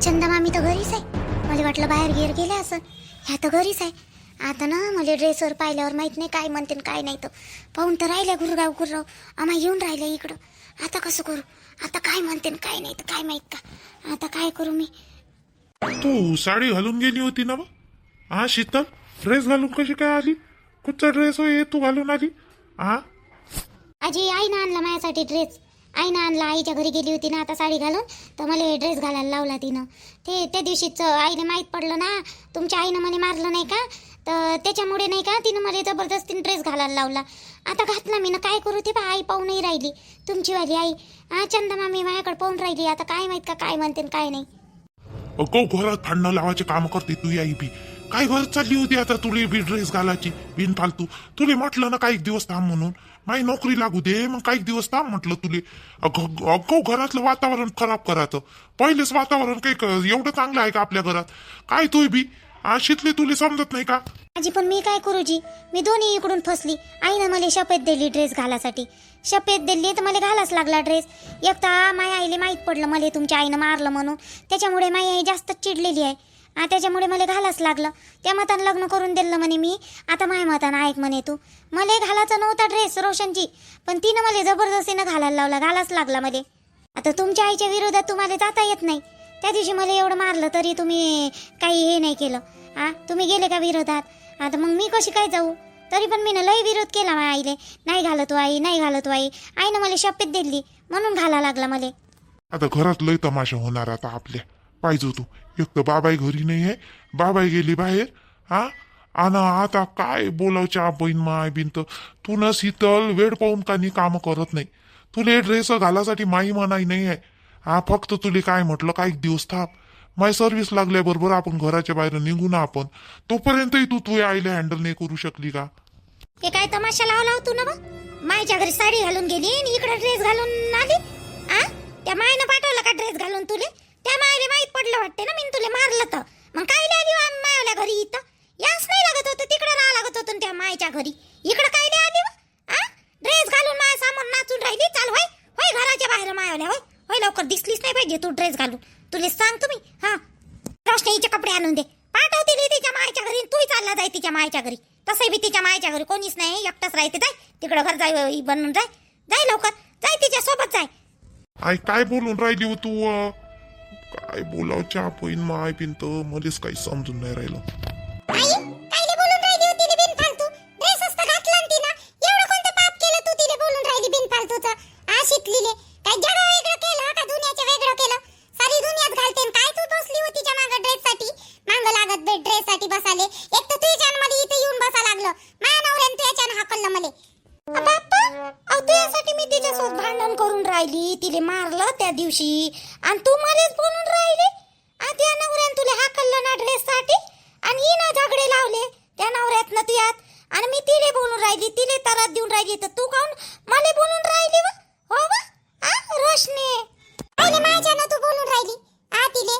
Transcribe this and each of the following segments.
चंदा मामी तर घरीच आहे. मला वाटलं बाहेर गेर गेले असं. ह्या तर घरीच आहे. आता ना मला ड्रेसवर पाहिल्यावर माहीत नाही काय म्हणते काय नाही. तर पाहून तर राहिल्या गुरगाव आम्हा येऊन राहिल्या इकडं. आता कसं करू? आता काय म्हणते काय नाही तर काय माहीत का. आता काय करू मी? तू साडी घालून गेली होती ना बा? हा शीतल, ड्रेस घालून कशी काय आली? कुठचा ड्रेस होय तू घालून आली? हा आजी आईनं आणला माझ्यासाठी ड्रेस. आईनं आणला. आईच्या घरी गेली होती ना आता साडी घालून, तर मला ड्रेस घालायला लावला तिनं. त्या दिवशीच आईने माहीत पडलं ना तुमच्या आईनं मला मारलं नाही का, तर त्याच्यामुळे नाही का तिनं मला जबरदस्तीने ड्रेस घालायला लावला. आता घातला मी ना, काय करू ते बा. आई पाहून नाही राहिली तुमची वाली आई. चंदा मामी माझ्याकडे पाहून राहिली. आता काय माहीत का काय म्हणते काय नाही. अगो घरात भांडणं लावायचे काम करते तू आई बी. काय घर चालली होती आता तुले बी ड्रेस घालायची बिन फालतू? तुले म्हटलं ना काही दिवस थांब म्हणून, माझी नोकरी लागू दे मग काही दिवस थांब म्हटलं तुले. अगो घरातलं वातावरण खराब करायचं. पहिलेच वातावरण काही एवढं चांगलं आहे का आपल्या घरात? काय तू बी शितले तुले समजत नाही का? आजी पण मी काय करू जी? मी दोन्ही इकडून फसली. आईनं मला शपथ दिली ड्रेस घालासाठी. शपथ दिली तर मला घालाच लागला ड्रेस. एक तर माझ्या आईला माहीत पडलं मला तुमच्या आईनं मारलं म्हणून, त्याच्यामुळे माझी आई जास्त चिडलेली आहे. त्याच्यामुळे मला घालाच लागलं. त्या मतानं लग्न करून दिलं म्हणे मी. आता माझ्या मतानं ऐक म्हणे तू. मला घालायचा नव्हता ड्रेस रोशनची, पण तिनं मला जबरदस्तीनं घालायला लावला. घालाच लागला मला. आता तुमच्या आईच्या विरोधात तुम्हाला जाता येत नाही. त्या दिवशी मला एवढं मारलं तरी तुम्ही काही हे नाही केलं. तुम्ही गेले का विरोधात? आता मग मी कशी काय जाऊ? तरी पण मी ना लई विरोध केला माझ्या आईले. नाही घालतो आई, नाही घालतो आई. आईनं मला शपथ दिली म्हणून घाला लागला मला. आता घरात लय तमाशा होणार आता आपल्या. पाहिजे तू एक तर बाबाई घरी नाही आहे, बाबाई गेली बाहेर. आणि आता काय बोलावच्या बहीण माय बिनत. तू न शीतल वेळ पाहून का नाही काम करत नाही. तुले ड्रेस घालासाठी माई मनाई नाही आहे. फक्त तुले काय म्हटलं काही दिवस थांब. माय सर्व्हिस लागल्याबरोबर आपण घराच्या बाहेर निघू ना आपण. तोपर्यंतही तू आईला हँडल नाही करू शकली का? हे काय तमाशा लावला होतो ना बा? मायच्या घरी साडी घालून गेली आणि इकडे ड्रेस घालून आली. त्या मायनं पाठवलं का ड्रेस घालून तुले? त्या मायला माहित पडलं वाटते ना मी तुले मारलं तर. मग काय आली मायाला घरी? इथं यास नाही लागत होतं, तिकडे राहा लागत होतं त्या मायच्या घरी. इकडे काय आली वा? ड्रेस घालून माया समोर नाचून राहिली. चाल होय होय घराच्या बाहेर मायाला. होय होय लवकर दिसलीच नाही पाहिजे तू ड्रेस घालून. तुले सांग तुम्ही रोशनीचे कपडे आणून दे. पाठवते तिच्या मायच्या घरी. तूही चालला जाय तिच्या मायच्या घरी. तसंही बी तिच्या मायच्या घरी कोणीच नाही, एकटाच राहते. जाय तिकडं घर जाय बनून जाय. जाय लवकर जाय तिच्या सोबत जाय. आई काय बोलून राहिली हो तू? काय बोलावच्या बहीण माय बिनत मध्येच काही समजून नाही राहिलं. तिले मारलं त्या दिवशी आणि तू मलाच बोलून राहिली. त्या नवऱ्यानं तुला हाकललं ना ड्रेस साठी आणि हिनं झगडे लावले त्या नवऱ्यातनं तुयात. आणि मी तिले बोलून राहिली, तिले त्रास देऊन राहिली, तर तू काऊन मला बोलून राहिली वा? हो वा रोशनी आईले माझ्यानं तू बोलून राहिली. तिले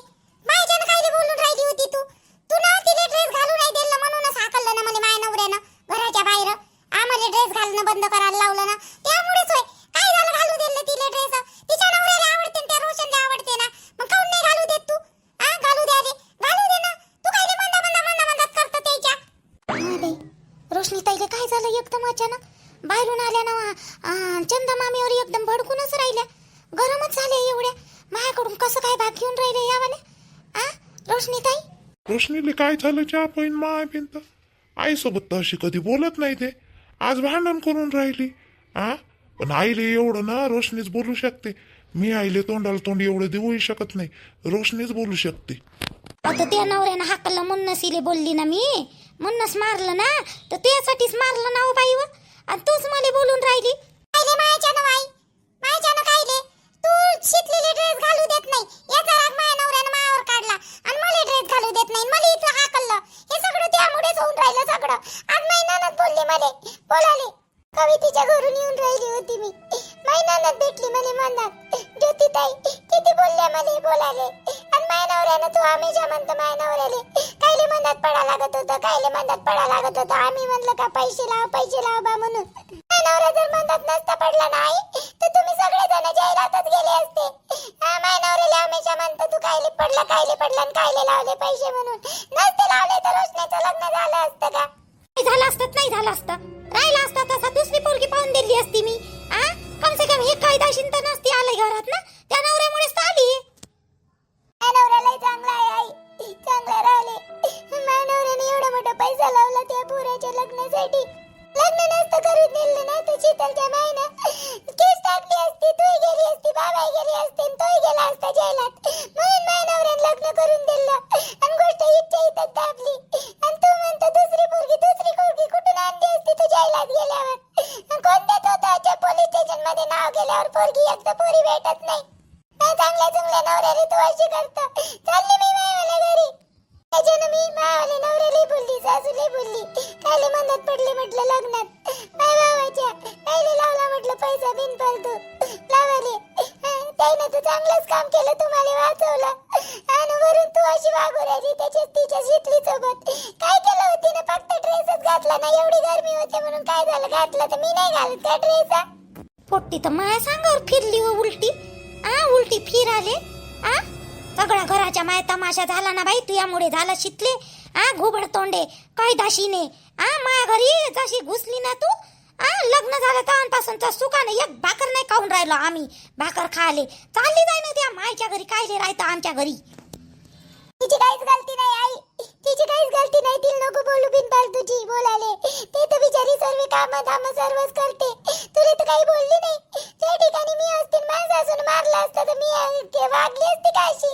माझ्यानं कायले बोलून राहिली होती तू? तू ना तिले ड्रेस घालून नाही दिलं म्हणूनच हाकललं ना मला माझ्या नवऱ्यानं घराच्या बाहेर. आम्हाला ड्रेस घालणं बंद करायला लावलं ना, त्यामुळेच होय. काय झालं घालू दिलं तिले ड्रेस? तिच्या नवऱ्याला आवडते त्या रोशनला आवडते ना, मग काऊन नाही घालू देत तू? घालू दे रे, घालू दे ना. तू कायले मंदा करतो त्याच्या? रोशनी ताईले काय झालं एकदम अचानक? बाहेरून आल्या ना चंदा मामीवर एकदम भडकूनच राहिल्या. गरमच झाले एवढ्या. माझ्याकडून कसं काय भाग घेऊन राहिले यावाले? रोशनी ताई रोशनीले काय झालं च्या बहीण माय बिनत? आईसोबत तर अशी कधी बोलत नाही ते. आज भांडण करून राहिली. पण आईले एवढं ना रोशनीच बोलू शकते. मी आईले तोंडाला तोंड एवढं देऊही शकत नाही. रोशनीच बोलू शकते. आता त्या नवऱ्यानं हाकललं म्हणूनच इले बोलली ना मी. म्हणूनच मारलं ना, तर त्यासाठीच मारलं ना हो बाई व. आणि तूच मला बोलून राहिली. तू शिकलेले ड्रेस घालू देत नाही याचा राग माझ्या नवऱ्यानं मायावर काढला आणि मला ड्रेस घालू देत नाही. मला इथं हाकललं. हे सगळं त्यामुळेच होऊन राहिलं सगळं. आज महिन्यानं बोलले मला बोलाले. कवितेच्या घरून येऊन राहिली होती मी. महिन्यानं भेटली मला म्हणतात ज्योती ताई किती बोलल्या मला बोलाले. आणि माझ्या नवऱ्यानं तू हमेशा म्हणतो माझ्या नवऱ्याले कायले मंदात पडा लागत होतं, कायले मंदात पडा लागत होतं. आम्ही म्हणलं का पैसे लाव बा म्हणून. नवरा जर मनात नसता पडला नाही तर तुम्ही सगळेजण जाहिरातच गेले असते. माझ्या नवऱ्याला हमेशा म्हणतो तू कायले पडला आणि कायले लावले पैसे म्हणून. नसते लावले तर रोशनीचं लग्न झालं असतं का? नाही झालं असतं. राहिला असता तसा दुसरी पोरगी पाहून दिली असती मी. कम से कम हे कायदाशीन तर नसती आले घरात ना. त्या नवऱ्यामुळेच तर आली. नवऱ्यालाही चांगला आहे आई, चांगला राहिले. माझ्या नवऱ्याने एवढा मोठा पैसा लावला त्या पोराच्या लग्नासाठी. लग्न नसतं करून दिलं ना तर शीतलच्या मायनं केस टाकली असती, तूही गेली असती, बाबाही गेली असते, तोही गेला असता जेलात. म्हणून माझ्या नवऱ्याने लग्न करून दिलं आणि गोष्ट इच्छा इथं दाबली. आणि तू म्हणतो दुसरी पोरगी कुठून आणली असती तू जेलात गेल्यावर? कोण देत होता पोलीस स्टेशन मध्ये नाव गेल्यावर पोरगी एकदा पोरी भेटत नाही. चांगल्या चांगल्या नवऱ्याला तू अशी करतो. चालली मी मायावाल्या घरी. त्याच्यानं मी मायावाल्या नवऱ्याला बोलली, सासूला बोलली, कायले मनात पडले म्हटलं लग्नात माय भावाच्या, कायले लावला म्हटलं पैसा बिनफालतू लावाले. त्यानं तर चांगलंच काम केलं, तुम्हाला वाचवलं. आणि वरून तू अशी वागू राहिली तिच्या शीतली सोबत. काय केलं होती ना? फक्त ड्रेसच घातला ना. एवढी गरमी होते म्हणून काय झालं, घातलं तर मी नाही घालत का ड्रेस? पोट्टी तर माया सांगावर फिरली हो उलटी. उलटी फिर आले. सगळा घराच्या माय तमाशा झाला ना बाई तुझ्यामुळे झाला शितले. घुबड तोंडे कैदाशीने माया घरी जशी घुसली ना तू. लग्न झालं तेव्हापासून तर सुखाने एक भाकर नाही खाऊन राहिलो आम्ही. भाकर खाले चालली जाय ना त्या मायच्या घरी. काय राहतं आमच्या घरी? तिची काहीच गलती नाही आई, तिची काहीच गलती नाही. तिला नको बोलू बिनफालतूची बोलाले. ते तर बिचारी सर्व काम सर्वच करते. तुला तर काही बोलली नाही. त्या ठिकाणी मी असते माझ्या सासून मारलं असतं तर मी वागली असते का अशी?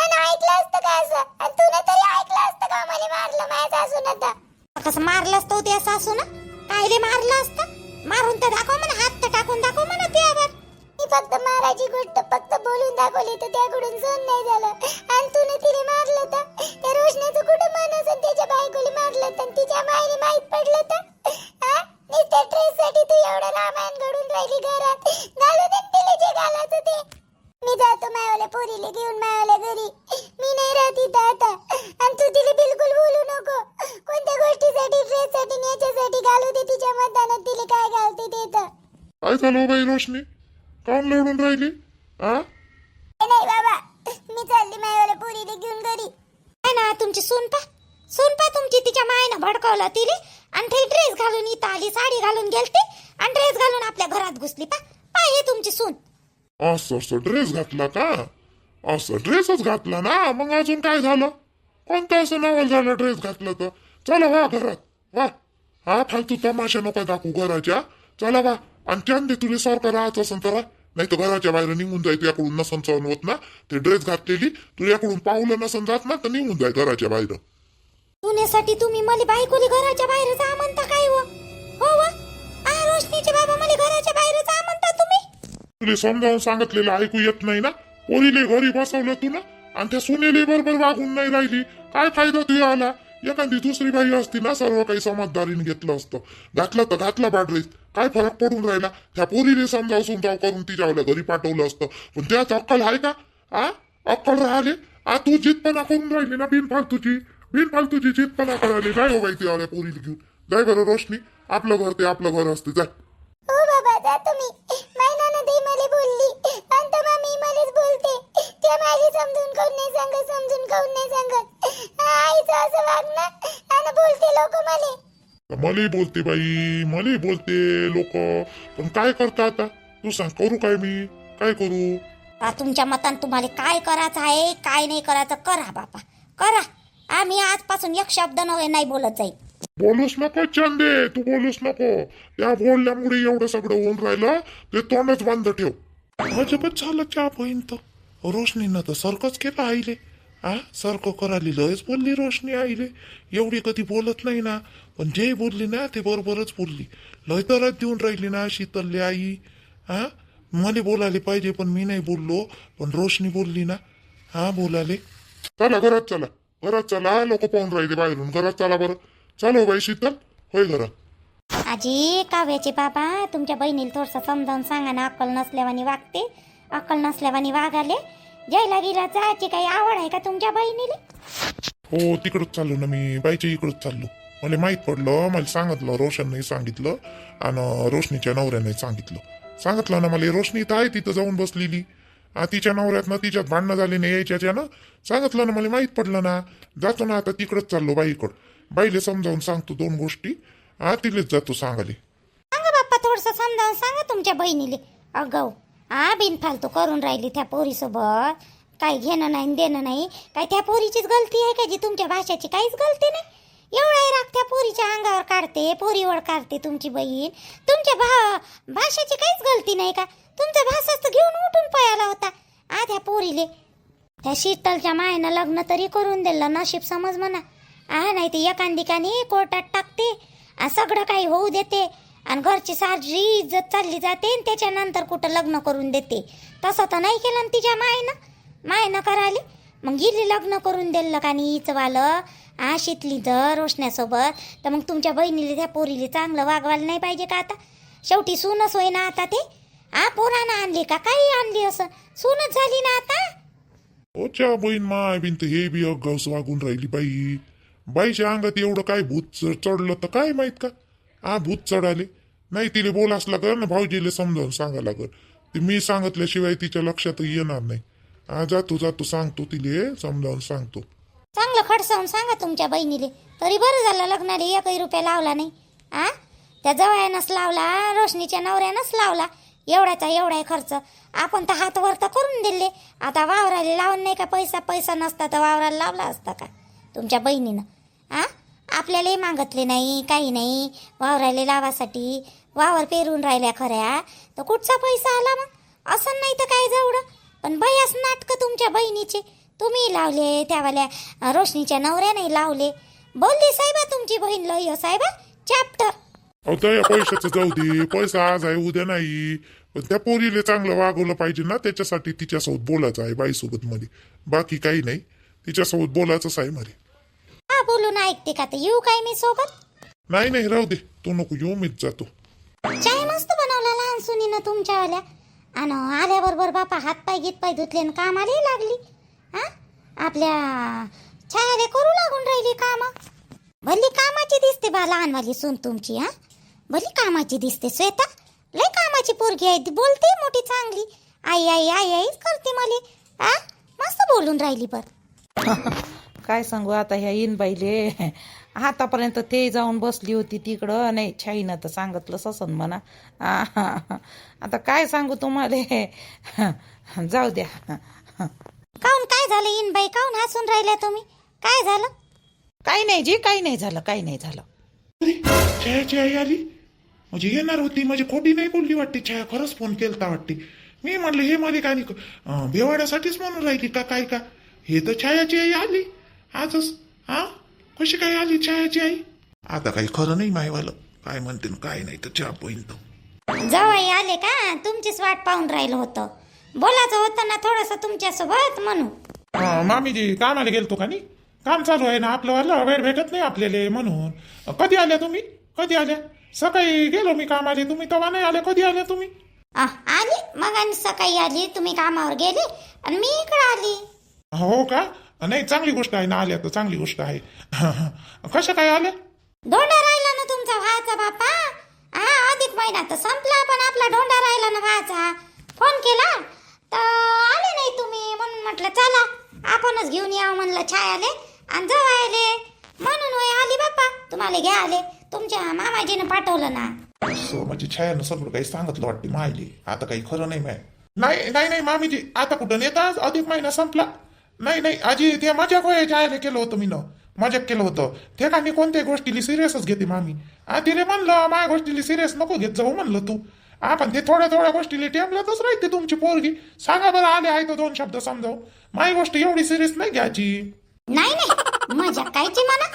आणि ऐकलं असतं का असं? आणि तुला तरी ऐकलं असतं का मला मारलं माझ्या सासून? आता कसं मारलं असतं त्या सासून? कायले मारलं असतं? मारून तर दाखव म्हणा, हात तर टाकून दाखव म्हणा त्यावर. मी फक्त मारायची गोष्ट फक्त बोलून दाखवली तर त्याकडून सहन नाही झालं. आणि तूने तिने मारलं तर त्या रोशनीचं कुठं मन असेल? त्याच्या बायकोली मारलं तर तिच्या मायने माहित पडलं तर? नुसत्या ड्रेससाठी तू एवढं रामायण घडून राहिली घरात. घालू दे तिला जे घालायचं ते. मी जातो मायावाल्या पोरीला घेऊन मायावाल्या घरी. मी नाही राहत इथं आता. आणि तू तिला बिलकुल बोलू नको कोणत्या गोष्टीसाठी, ड्रेससाठी, याच्यासाठी. घालू दे तिच्या मतानं तिला काय घालते ते. तर काय झालं बाई रोशनी, काऊन लढून राहिली? नाही बाबा, मी चालली मायावाल्या पोरीला घेऊन घरी. ना तुमची सूनपा तुमची तिच्या मायनं भडकवलं तिले. आणि ते ड्रेस घालून इथं आली, साडी घालून गेलते आणि ड्रेस घालून आपल्या घरात घुसली. पाय हे तुमची सून. असं ड्रेस घातला का? असं ड्रेसच घातला ना, मग अजून काय झालं? कोणतं असं नवल झालं ड्रेस घातलं तर? चला वा घरात वा. फालतू तमाशा नको दाखवू घराच्या. चला वा. आणि त्यान तुला सारखं राहायचं असं तर नाही तर घराच्या बाहेर निघून जाय. तुझ्याकडून नसन सहन होत ना ते ड्रेस घातलेली. तुझ्याकडून पावलं नसन जात ना तर निघून जाय घराच्या बाहेर. तुनेसाठी तुम्ही मला बायकोली घराच्या बाहेर जा म्हणता काय? हो वा. रोशनीचे बाबा मला घराच्या बाहेर जा म्हणता तुम्ही? तुला समजावून सांगितलेलं ऐकू येत नाही ना? पोरीले घरी बसवलं तू ना आणि त्या सुनेले बरोबर वागून नाही राहिली. काय फायदा तुझ्या आला? एखादी दुसरी बाई असती ना सर्व काही समजदारीने घेतलं असतं. घातलं तर घातला बा ड्रेस, काय फरक पडून राहिला? त्या पोरीने समजावून करून तिच्यावल्या घरी पाठवलं असतं. पण त्याच अक्कल आहे का? अक्कल राहिले. तू जितपणा करून राहिली ना बिनफालतूची जितपणा करायली. काय हो बाई तिच्यावल्या पोरीला घेऊन जाय बरं रोशनी. आपलं घर ते आपलं घर असते. जाय. हो बाबा जा तुम्ही. महिना दे मला बोलली आणि तर मी मलाच बोलते. त्या माझी समजून कोण नाही सांगत. आईचं असं वागणं आणि बोलते लोक मले बोलते बाई, मले बोलते लोक. पण काय करता आता? तू सांग, करू काय मी? काय करू? तुमच्या मतान तुम्हाला काय करायचं आहे काय नाही करायचं करा बाबा करा. आम्ही आजपासून एक शब्द नाही बोलत जाईल. बोलूच नको चंदे, तू बोलूच नको. या बोलल्यामुळे एवढं सगळं होऊन राहिलं. ते तोंडच बंद ठेव. अजबच झालं त्या पर्यंत. रोशनीनं तर सरकच केलं आईले. सारखं करायला लयच बोलली रोशनी आईले. एवढी कधी बोलत नाही ना, पण जे बोलली ना ते बरोबरच बोलली. लय तरच देऊन राहिली ना शीतलले आई. मला बोलायला पाहिजे पण मी नाही बोललो, पण रोशनी बोलली ना. बोलाले. चला घरात चला. लोक पाहून राहिले बाहेरून. घरात चला बरं. चालो बाई शीतल, होय घरात. आजी काव्याचे बाबा तुमच्या बहिणीला थोडस समजावून सांगा ना. अक्कल नसल्यावानी वागते, अक्कल नसल्यावानी वागाले. जयला गेला जायची काही आवड आहे का तुमच्या बहिणीला? हो तिकडच चाललो ना मी, बाईच्या इकडच चाललो. मला माहीत पडलं, मला सांगितलं, रोशनने सांगितलं आणि रोशनीच्या नवऱ्याने सांगितलं ना मला. रोशनी तर आहे तिथं जाऊन बसलेली, तिच्या नवऱ्यातनं तिच्यात भांडणं झाली नाही याच्यानं सांगितलं ना मला, माहीत पडलं ना. जातो ना आता तिकडंच चाललो बाईकडं, बाईले समजावून सांगतो 2 गोष्टी. तिलेच जातो सांगाले. सांगा बाप्पा, थोडस समजावून सांगा तुमच्या बहिणीले. अगाऊ बिनफालतू करून राहिली त्या पोरीसोबत, काही घेणं नाही देणं नाही. काय त्या पोरीचीच गलती आहे का जी तुमच्या भाषाची काहीच गलती नाही? एवढा राग त्या पोरीच्या अंगावर काढते, पोरीवर काढते तुमची बहीण. तुमच्या भाषाची काहीच गलती नाही का? तुमचा भाषाच तर घेऊन उठून पळाला होता त्या पोरीले. त्या शीतलच्या मायनं लग्न तरी करून दिलं, नशीब समज म्हणा. नाही ते एकांदिकाने कोर्टात टाकते, सगळं काही होऊ देते आणि घरची सारी इज्जत चालली जाते आणि त्याच्यानंतर कुठं लग्न करून देते. तसं तर नाही केलं ना तिच्या मायनं करायले. मग गेली लग्न करून दिलं का नाही हिचवालं शितली जर रोशण्यासोबत, तर मग तुमच्या बहिणीला त्या पोरीला चांगलं वागवायला नाही पाहिजे का? आता शेवटी सूनच होय ना आता ते. पोरानं आणली का काही आणली, असं सूनच झाली ना आता. ओच्या बहीण माय बिन तर हे बी अगाऊस वागून राहिली बाई. बाईच्या अंगात एवढं काय भूत चढलं तर काय माहित का? भूत चढाले नाही. तिले बोलास लागल ना, भाऊजीले समजावून सांगा लागल. ते मी सांगितल्याशिवाय तिच्या लक्षात येणार नाही. जातो सांगतो, तिले समजावून सांगतो. चांगलं खडसावून सांगा तुमच्या बहिणीले. तरी बरं झालं लग्नाला 1 रुपया लावला नाही. त्या जवळ्यानंच लावला, रोशनीच्या नवऱ्यानंच लावला. एवढा आहे खर्च. आपण तर हात वर तर करून दिले. आता वावराला लावून नाही का? पैसा नसता तर वावराला लावला असता का तुमच्या बहिणीनं? आपल्यालाही मागतले नाही, काही नाही. वावराला लावासाठी वावर पेरून राहिल्या खऱ्या, तर कुठचा पैसा आला मग? असं नाही तर काय जवळं. पण बयास नाटकं तुमच्या बहिणीचे तुम्ही लावले, त्यावाल्या रोशनीच्या नवऱ्याने लावले. बोलली साहेबा तुमची बहीण लय साहेबा चॅप्टर. या पैशाचं जाऊ दे, पैसा आज आहे उद्या नाही. पण त्या पोरीले चांगलं वागवलं पाहिजे ना, त्याच्यासाठी तिच्यासोबत बोलायचं आहे बाईसोबत मध्ये. बाकी काही नाही, तिच्यासोबत बोलायचंच आहे मध्ये. बोलून ऐकते का? तर येऊ काय मी सोबत? नाही राहू दे, तू नको येऊ, मीच जातो. चाय मस्त बनवला लहान सुनीनं तुमच्या आल्या. आणि आल्याबरोबर बापा हातपाय गीतपाय धुतले आणि कामाला लागली. आपल्या छायाले करू लागून राहिली काम. भली कामाची दिसते बा लहानवाली सून तुमची. भली कामाची दिसते श्वेता, लय कामाची पोरगी आहे. ती बोलते मोठी चांगली. आई करते मले. मस्त बोलून राहिली बर. काय सांगू आता ह्या इनबाईले. आतापर्यंत ते जाऊन बसली होती तिकडं. नाही छाईनं तर सांगितलं ससन म्हणा. आता काय सांगू तुम्हाला, जाऊ द्या. काऊन काय झालं इनबाई? काऊन हसून राहिल्या तुम्ही? काय झालं? काही नाही जी, काही नाही झालं. छायाची आई आली म्हणजे येणार होती, म्हणजे खोटी नाही बोलली वाटते. छाया खरंच फोन केलता वाटते. मी म्हणलं हे मध्ये काय भेवाड्यासाठीच म्हणून राहिली का काय का? हे तर छायाची आई आली आजच. कशी काय आली छायाची आई? आता काही खरं नाही मायवालं काय म्हणते काय नाही तर चहा पोईन. जावई आले का? तुमचीच वाट पाहून राहिलं होतं. बोलायचं होतं ना थोडस तुमच्यासोबत म्हणून. मामीजी कामाला गेलतो का नाही? काम चालू आहे ना आपलं वाला, वेळ भेटत नाही आपल्याला म्हणून. कधी आल्या तुम्ही? कधी आल्या? सकाळी गेलो मी कामाला, तुम्ही तेव्हा नाही आले. कधी आल्या तुम्ही? आली मग, आणि सकाळी आली. तुम्ही कामावर गेले आणि मी इकडे आली. हो का? नाही चांगली गोष्ट आहे ना, आल्या तर चांगली गोष्ट आहे. कशा काय आल्या? धोंडा राहिला ना तुमचा व्हायचा बापा. अधिक महिना तर संपला, पण आपला धोंडा राहिला ना व्हायचा. फोन केला तर आले नाही तुम्ही, म्हणून म्हटलं चला आपणच घेऊन यावं म्हणलं छायाले आणि जवायले. म्हणून होय आली बाप्पा, तुम्हाला घ्या आले. तुमच्या मामाजीनं पाठवलं ना. म्हणजे छायानं सगळं काही सांगितलं वाटते मायली. आता काही खरं नाही नाही मामीजी, आता कुठं नेतात? अधिक महिना संपला. नाही आजी, ते मजाक होय छायाने केलं होतं. मी मजाक केलं होतं ते का? मी कोणत्याही गोष्टीला सिरियसच घेते मामी. तिने म्हणलं माझ्या गोष्टीला सिरियस नको घेत जाऊ म्हणलं तू. पण ते थोड्या गोष्टीला टेमल्यातच राहते तुमची पोरगी. सांगा बरं, आले आहे तर 2 शब्द समजावू. माझी गोष्ट एवढी सिरियस नाही घ्यायची. नाही मजाक कायची म्हणा.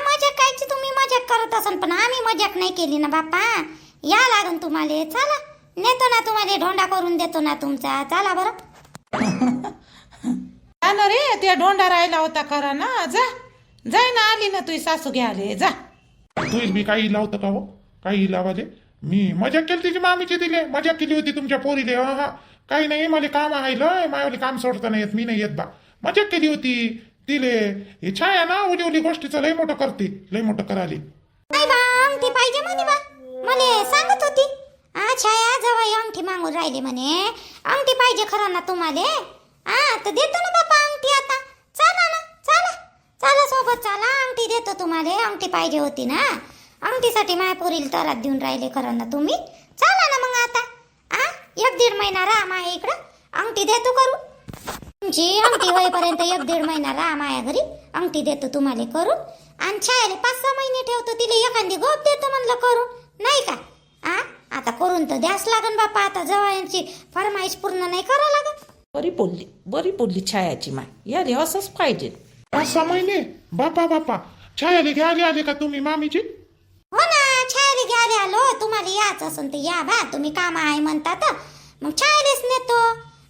मजाक कायची, तुम्ही मजाक करत असाल, पण आम्ही मजाक नाही केली ना बाप्पा. या लागन तुम्हाला. चला नेतो ना तुम्हाला, ढोंडा करून देतो ना तुमचा. चला बरं. ना रे, त्या ढोंडा राहिला होता खरा ना. जाय ना, आली ना तुझी सासू घ्याले. जा. तू मी काही लावतं का हो? काही लावाले? मी मजाक केली तिची मामीची दिले. मजाक केली होती तुमच्या पोरीले. काही नाही, मला काम आहे लय. मायावले काम सोडता नाही येत, मी नाही येत बा. मजाक केली होती. तिले हे छाया ना उली गोष्टीचं लय मोठं करते, लय मोठं कराली. नाही बा अंगठी पाहिजे म्हणे बा, मला सांगत होती. छाया जवाई अंगठी मागून राहिले म्हणे, अंगठी पाहिजे खरं ना तुम्हाला. तर देतो ना बापा अंगठी आता. चला ना, चला चला सोबत चला, अंगठी देतो तुम्हाला. अंगठी पाहिजे होती ना, अंगठीसाठी माया पोरीला तरात देऊन राहिले खरं ना तुम्ही. चला ना मग आता. 1-1.5 महिना राहा माया इकडं, अंगठी देतो करू. तुमची अंगठी होईपर्यंत 1-1.5 महिना राहा माया घरी, अंगठी देतो तुम्हाला करून. आणि छायाला 5-6 महिने ठेवतो, तिला एखादी गोप देतो म्हणलं करून, नाही का? आता करून तर द्यास लागन बापा. आता जवळची फरमाईश पूर्ण नाही करा लागत. बरी बोलली छायाची माय, याले असंच पाहिजे. 5-6 महिने बापा बापा. छायाला घ्यायला आले का तुम्ही मामीची? हो ना, छायाला घ्यायला आलो. तुम्हाला याच असन तर या बा, तुम्ही काम आहे म्हणतात मग छायालाच नेतो.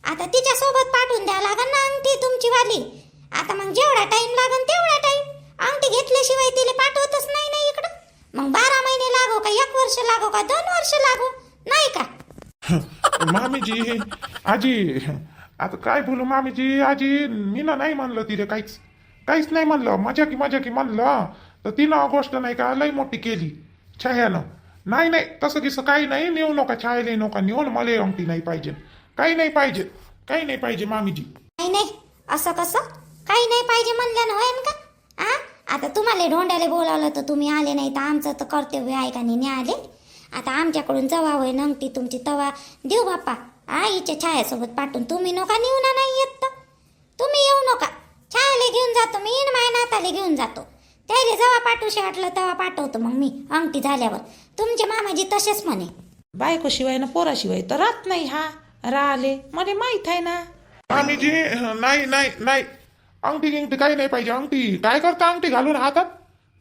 आता तिच्या सोबत पाठवून द्या लागन ना अंगठी तुमची वाली. आता मग जेवढा टाइम लागन तेवढा टाइम, अंगठी घेतल्याशिवाय तिला पाठवतच नाही ना इकडं. मग 12 महिने लागो का, 1 वर्ष लागो का, 2 वर्ष लागो, नाही का? मामीजी आजी, आता काय बोलू मामीजी. आजी मी ना नाही म्हणलं तिला, काहीच नाही म्हणलं, मजा की म्हणलं तर तिनं गोष्ट नाही का लई मोठी केली छायानं. नाही तसं किसं काही नाही. नेऊ नका छायाला, नका नेऊन. मला अंगठी नाही पाहिजे, काही नाही पाहिजे मामीजी. नाही असं कसं काही नाही पाहिजे म्हणल्यानं होईन का? आता तुम्हाला ढोंड्याला बोलावलं तर तुम्ही आले नाही, तर आमचं तर कर्तव्य आहे का नाही आले. आता आमच्याकडून जवा होईन अंगठी तुमची तवा देऊ बाप्पा. हिच्या छायासोबत पाठवून तुम्ही नका नेऊ ना, नाही येत तर तुम्ही येऊ नका. छायाला घेऊन जातो मी, माझ्या नाताला घेऊन जातो. त्याला जेव्हा पाठवशी वाटलं तेव्हा पाठवतो मग मी अंगठी झाल्यावर. तुमचे मामाजी तसेच म्हणे. बायकोशिवाय ना पोराशिवाय तर राहत नाही हा. राहिले मला माहित आहे ना. मामीजी नाही अंगठी गिंगठी काही नाही पाहिजे. अंगठी काय करता, अंगठी घालून हातात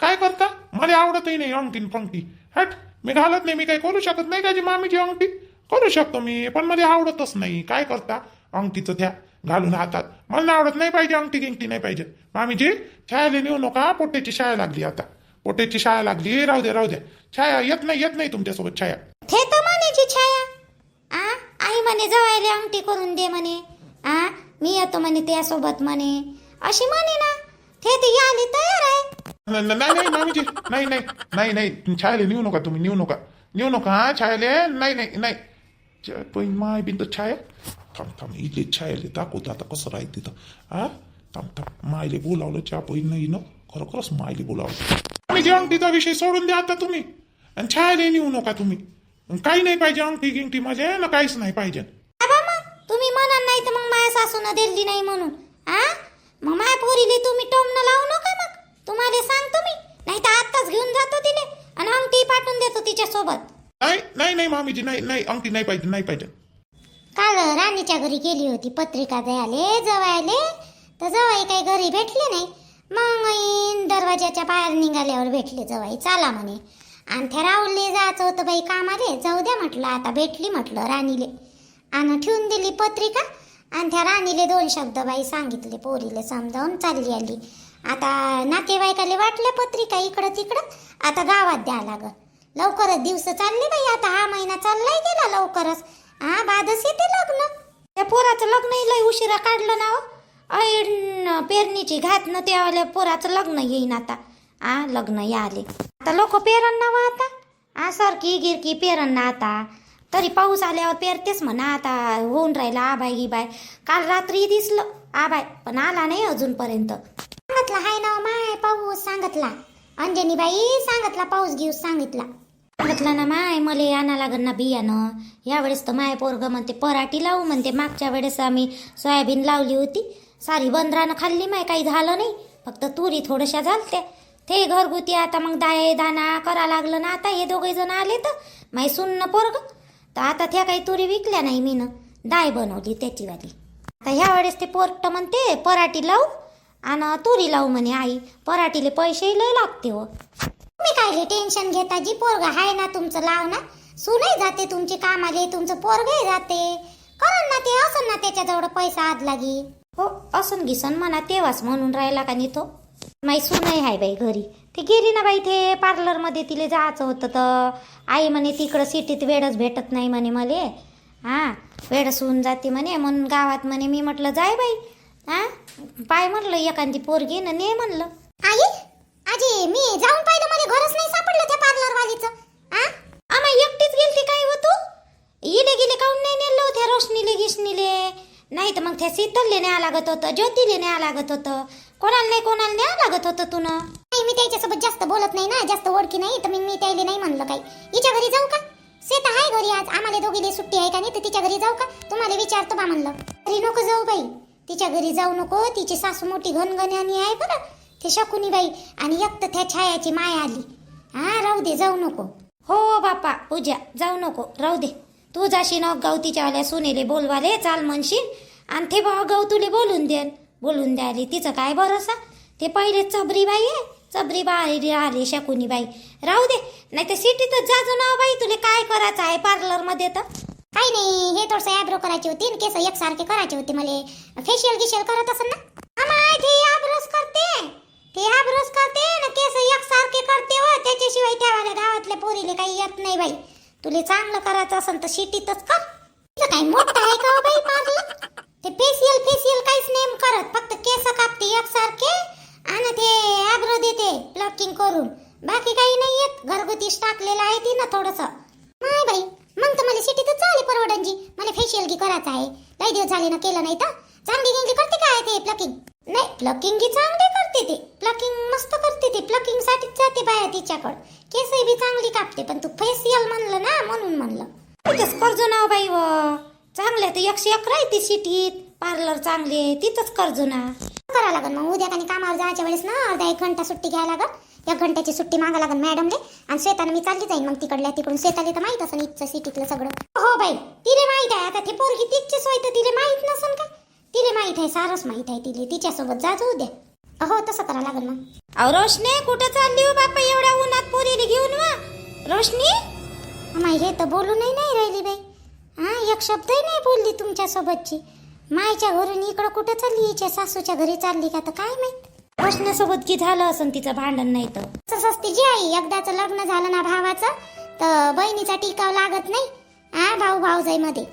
काय करता? मला आवडतही नाही अंगठी पंक्ती. हट, मी घालत नाही. मी काही करू शकत नाही का मामीची अंगठी? करू शकतो मी, पण मला आवडतच नाही. काय करता अंगठीचं त्या घालून हातात? मला नाही आवडत, नाही पाहिजे अंगठी गिंगठी नाही पाहिजे. मामीजी छायाला नेऊ नका, पोट्याची शाळा लागली आता, पोट्याची शाळा लागली. राहू द्या. छाया येत नाही तुमच्यासोबत छाया. ते तर म्हणे छाया आई म्हणे जवायला अंगठी करून दे म्हणे. मी येतो म्हणे त्यासोबत म्हणे, अशी म्हणे ना. ते ती आली तयार आहे. नाही मामीजी, नाही छायाला नेऊ नका तुम्ही, नेऊ नका छायाला. नाही पण माय बिंद छाया. थांब इथले छायाले दाखवतो आता कसं राहील तिथं. थांब मायले बोलावलं चहा पहिलं नाही न, खरोखरच मायले बोलावलं. आम्ही अंगठीचा विषय सोडून द्या आता तुम्ही, आणि छायाला नेऊ नका तुम्ही. काही नाही पाहिजे अंगठी गिंगठी माझ्या ना, काहीच नाही पाहिजे. तुम्ही म्हणा नाही तर मग माझ्या सासून दिली नाही म्हणून मग माझ्या पोरीले तुम्ही टोमणं लावू नका. मग तुम्हाला सांगतो मी, नाही तर आत्ताच घेऊन जातो तिने आणि अंगठी पाठवून देतो तिच्या सोबत. नाही मामीजी, नाही अंगठी नाही पाहिजे. काल राणीच्या घरी गेली होती पत्रिका द्यायले जवायले, तर जवाई काही घरी भेटले नाही. मग दरवाजाच्या बाहेर निघाल्यावर भेटले जवाई. चला म्हणे, आणि त्या राहुलले जायचं होतं बाई कामाले, जाऊ द्या म्हटलं. आता भेटली म्हटलं राणीले, आणि ठेवून दिली पत्रिका. आणि त्या राणीले 2 शब्द बाई सांगितले, पोरीले समजावून चालली आली. आता नातेवाईकाले वाटल्या पत्रिका इकडं तिकडं, आता गावात द्या लागल. लवकरच दिवस चालले बाई, आता हा महिना चाललाय गेला लवकरच. बादच येते लग्न. त्या पोराचं लग्नही लय उशिरा काढलं ना. पेरणीची घात न त्यावेळेला पोराचं लग्न येईन आता. लग्न आले आता लोक पेरण ना आता. सरकी गिरकी पेरण ना आता. तरी पाऊस आल्यावर पेरतेच म्हणा. आता होऊन राहिला आबाई गिबाय. काल रात्री दिसलं आबाय, पण आला नाही अजूनपर्यंत. सांगितला हाय ना माय पाऊस, सांगितला अंजनीबाई, सांगितला पाऊस घेऊ सांगितलं ना माय. मले आणा लागन ना बियाणं. यावेळेस तर माय पोरग म्हणते पराठी लावू म्हणते. मागच्या वेळेस आम्ही सोयाबीन लावली होती, सारी बंदरानं खाल्ली माय, काही झालं नाही. फक्त तुरी थोड्याशा झालत्या. ते घरगुती आता मग दाणा करा लागलं ना. आता हे 2 जण आले तर माय सुन्न पोरग, तर आता त्या काही तुरी विकल्या नाही मीनं, दाय बनवली त्याची वाली. आता ह्या वेळेस ते पोरट म्हणते पराठी लावू आणि तुरी लावू म्हणे. आई पराठीले पैसेही लय लागते हो. तुम्ही काय टेन्शन घेता, जी पोरग आहे ना तुमचं लाव ना. सुनही जाते तुमची कामाले, तुमचं पोरगही जाते. करण ना ते, असं ना त्याच्याजवळ पैसा आज लागी. हो असं घिसन म्हणा, तेव्हाच म्हणून राहिला का नाही तो. माई सुनही आहे बाई घरी. ते गेली ना बाई, ते पार्लरमध्ये तिला जायचं होतं तर आई म्हणे तिकडं सिटीत वेळच भेटत नाही म्हणे मले. वेळच होऊन जाते म्हणे, म्हणून गावात म्हणे. मी म्हटलं जाय बाई, हा पाय म्हणलं एखादी पोरगी ना ने म्हणलं. आई आजी मी जाऊन पाहिलं, मला घरच नाही सापडलं त्या पार्लर वालीचं. हा आम्हा एकटीच गेलती काय हो तू? इले गेले काऊन नाही नेलं त्या रोशनीले गिशनीले? नाही तर मग त्या शीतलले न्याय लागत होतं, ज्योतीले न्याय लागत होतं, कोणाला न्याय लागत होतं तू ना. नाही मी त्याच्यासोबत जास्त बोलत नाही ना, जास्त ओळखी नाही, तर मी त्याला नाही म्हणलं काही. हिच्या घरी जाऊ का? श्वेता आहे घरी आज, आम्हाला दोघीले सुट्टी आहे का नाही, तर तिच्या घरी जाऊ का? तुम्हाला विचारतो बा म्हणलं. घरी नको जाऊ बाई, तिच्या घरी जाऊ नको. तिची सासू मोठी घनघण्यानी आहे बरं, ते शकुनी बाई, आणि एक तर त्या छायाची माय आली. हा राहू दे, जाऊ नको. हो बापा पूजा जाऊ नको, राहू दे. तू जाशी न गाव तिच्यावाल्या सुनेले बोलवाले चाल म्हणशील, आणि ते गाव तुले बोलून द्यायला तिचं काय भरोसा. ते पहिले चबरी बाई आहे, चबरी बाई आली शकुनी बाई. राहू दे, नाही तर सिटीतच जाजू ना बाई. तुले काय करायचं आहे पार्लर मध्ये? तर काही नाही, हे थोडस आयब्रो करायची होती आणि केस एकसारखे करायचे होते. मला फेशियल गिशियल करत असेल ना? आम्हा ते आयब्रोज करते ना, केस एकसारखे करते हो. त्याच्याशिवाय त्यावाल्या गावातल्या पोरीले काही येत नाही बाई. तुले चांगलं करायचं असेल तर सिटीतच कर. तिचं काही मोठं आहे का बाई पार्लर? ते फेशियल काहीच नाही करत, फक्त केस कापते एकसारखे आणि ते आयब्रो देते प्लकिंग करून. बाकी काही नाही येत, घरगुतीच टाकलेलं आहे ती ना थोडंसं. नाही बाई, मग तर मला सिटीतच चालले परवडणजी. मला फेशियल की करायचं आहे, लई दिवस झाले ना केलं नाही. तर चांगली करते काय ते प्लकिंग? नाही प्लकिंग की चांगली करते, ते प्लकिंग मस्त करते. ते प्लकिंग साठीच जाते बाया तिच्याकडं. केसही बी चांगली कापते, पण तू फेशियल म्हणलं ना म्हणून म्हणलं. तिथंच कर्जो ना बाई व चांगले तर 101 राहते सिटीत पार्लर चांगले, तिथंच कर्जो ना. करा लागल मग उद्या काही कामावर जायच्या वेळेस ना अर्धा 1 घंटा सुट्टी घ्यायला लागल. 1 घंट्याची सुट्टी मागा लागल मॅडमले. आणि श्वेताने मी चालली जाईन मग तिकडून. श्वेताला तर माहित असं इथचं सिटीतलं सगळं. हो बाई तिले माहित आहे. आता ते पोरगी तिची सोय तर तिले माहित नसन का? तिले माहित आहे, सारच माहित आहे तिले. तिच्यासोबत जाजो उद्या. हो तसं करा लागल मग. अहो रोशनी कुठं चालली हो बापा एवढ्या उन्हात पोरीला घेऊन? वा रोशनी माय हे तर बोलूनही नाही राहिली बाई. हा एक शब्दही नाही बोलली तुमच्या सोबतची. मायच्या घरून इकडं कुठं चालली? हिच्या सासूच्या घरी चालली का? तर काय माहित. रोशनीसोबत की झालं असं तिचं भांडण नाही तर. तसंच तिची आई, एकदाचं लग्न झालं ना भावाचं तर बहिणीचा टिकाव लागत नाही. हा भाऊ भाऊजाई मध्ये